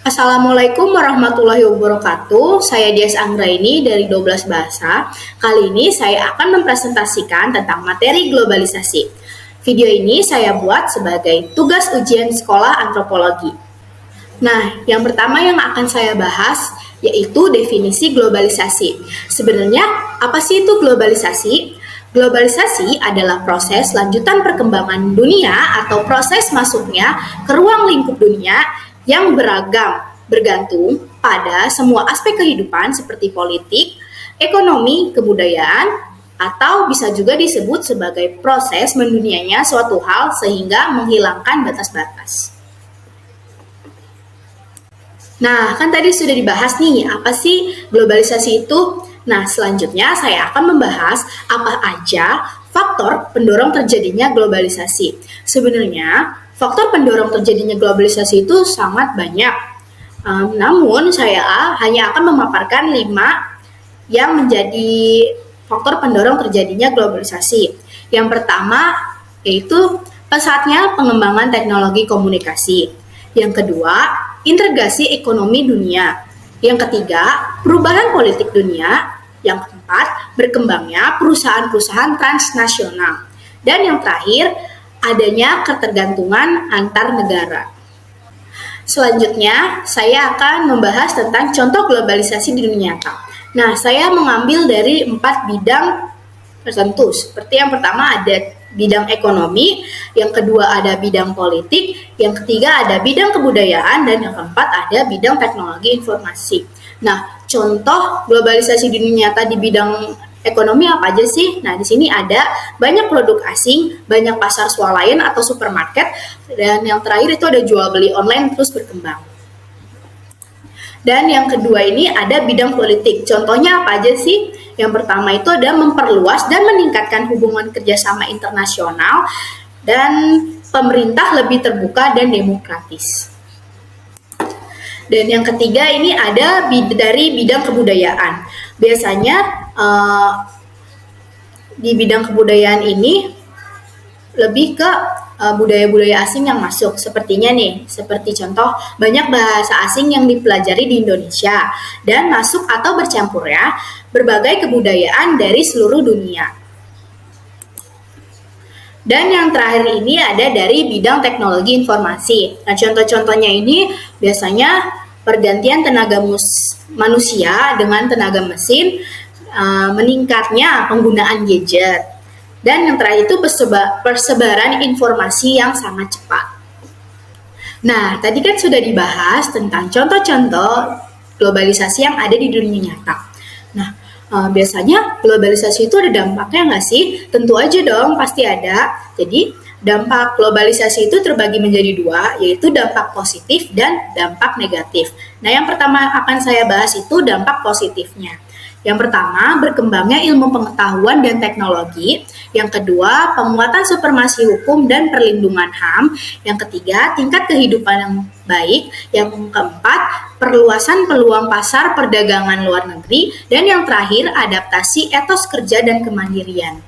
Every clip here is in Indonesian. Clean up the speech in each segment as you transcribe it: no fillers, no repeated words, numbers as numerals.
Assalamualaikum warahmatullahi wabarakatuh. Saya Dias Anggraini dari 12 Bahasa. Kali ini saya akan mempresentasikan tentang materi globalisasi. Video ini saya buat sebagai tugas ujian sekolah antropologi. Nah, yang pertama yang akan saya bahas yaitu definisi globalisasi. Sebenarnya, apa sih itu globalisasi? Globalisasi adalah proses lanjutan perkembangan dunia atau proses masuknya ke ruang lingkup dunia yang beragam, bergantung pada semua aspek kehidupan seperti politik, ekonomi, kebudayaan, atau bisa juga disebut sebagai proses mendunianya suatu hal sehingga menghilangkan batas-batas. Nah, kan tadi sudah dibahas nih, apa sih globalisasi itu? Nah, selanjutnya saya akan membahas apa aja faktor pendorong terjadinya globalisasi. Sebenarnya, faktor pendorong terjadinya globalisasi itu sangat banyak. Namun, saya hanya akan memaparkan 5 yang menjadi faktor pendorong terjadinya globalisasi. Yang pertama, yaitu pesatnya pengembangan teknologi komunikasi. Yang kedua, integrasi ekonomi dunia. Yang ketiga, perubahan politik dunia. Yang keempat, berkembangnya perusahaan-perusahaan transnasional. Dan yang terakhir, adanya ketergantungan antar negara. Selanjutnya, saya akan membahas tentang contoh globalisasi di dunia nyata. Nah, saya mengambil dari 4 bidang tertentu. Seperti yang pertama ada bidang ekonomi, yang kedua ada bidang politik, yang ketiga ada bidang kebudayaan, dan yang keempat ada bidang teknologi informasi. Nah, contoh globalisasi di dunia nyata di bidang ekonomi apa aja sih? Nah, di sini ada banyak produk asing, banyak pasar swalayan atau supermarket, dan yang terakhir itu ada jual beli online terus berkembang. Dan yang kedua ini ada bidang politik. Contohnya apa aja sih? Yang pertama itu ada memperluas dan meningkatkan hubungan kerjasama internasional dan pemerintah lebih terbuka dan demokratis. Dan yang ketiga ini ada dari bidang kebudayaan. Biasanya di bidang kebudayaan ini lebih ke budaya-budaya asing yang masuk. Sepertinya nih, seperti contoh banyak bahasa asing yang dipelajari di Indonesia dan masuk atau bercampur ya berbagai kebudayaan dari seluruh dunia. Dan yang terakhir ini ada dari bidang teknologi informasi. Nah, contoh-contohnya ini biasanya pergantian tenaga manusia dengan tenaga mesin, meningkatnya penggunaan gadget. Dan yang terakhir itu persebaran informasi yang sangat cepat. Nah, tadi kan sudah dibahas tentang contoh-contoh globalisasi yang ada di dunia nyata. Nah, biasanya globalisasi itu ada dampaknya nggak sih? Tentu aja dong, pasti ada. Jadi, dampak globalisasi itu terbagi menjadi 2, yaitu dampak positif dan dampak negatif. Nah, yang pertama akan saya bahas itu dampak positifnya. Yang pertama, berkembangnya ilmu pengetahuan dan teknologi. Yang kedua, penguatan supremasi hukum dan perlindungan HAM. Yang ketiga, tingkat kehidupan yang baik. Yang keempat, perluasan peluang pasar perdagangan luar negeri. Dan yang terakhir, adaptasi etos kerja dan kemandirian.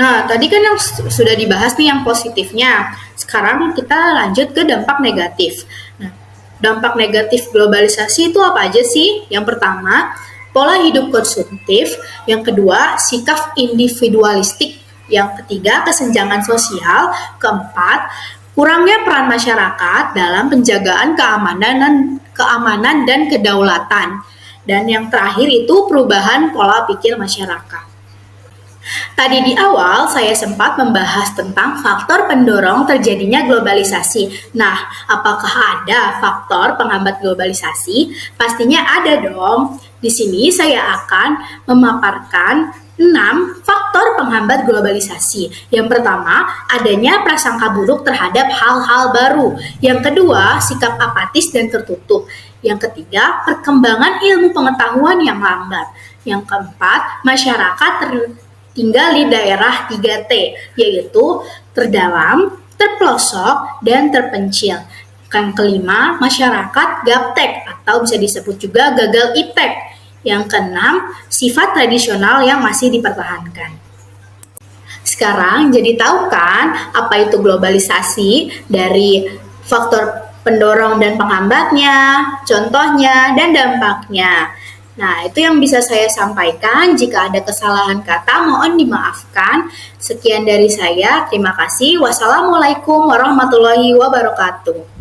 Nah, tadi kan yang sudah dibahas nih yang positifnya. Sekarang kita lanjut ke dampak negatif. Nah, dampak negatif globalisasi itu apa aja sih? Yang pertama, pola hidup konsumtif, yang kedua sikap individualistik, yang ketiga kesenjangan sosial, keempat kurangnya peran masyarakat dalam penjagaan keamanan dan kedaulatan, dan yang terakhir itu perubahan pola pikir masyarakat. Tadi di awal saya sempat membahas tentang faktor pendorong terjadinya globalisasi. Nah, apakah ada faktor penghambat globalisasi? Pastinya ada dong. Di sini saya akan memaparkan 6 faktor penghambat globalisasi. Yang pertama, adanya prasangka buruk terhadap hal-hal baru. Yang kedua, sikap apatis dan tertutup. Yang ketiga, perkembangan ilmu pengetahuan yang lambat. Yang keempat, masyarakat tinggal di daerah 3T, yaitu terdalam, terpelosok, dan terpencil. Yang kelima, masyarakat gaptek atau bisa disebut juga gagal iptek. Yang keenam, sifat tradisional yang masih dipertahankan. Sekarang jadi tahu kan apa itu globalisasi dari faktor pendorong dan penghambatnya, contohnya, dan dampaknya. Nah, itu yang bisa saya sampaikan. Jika ada kesalahan kata, mohon dimaafkan. Sekian dari saya. Terima kasih. Wassalamualaikum warahmatullahi wabarakatuh.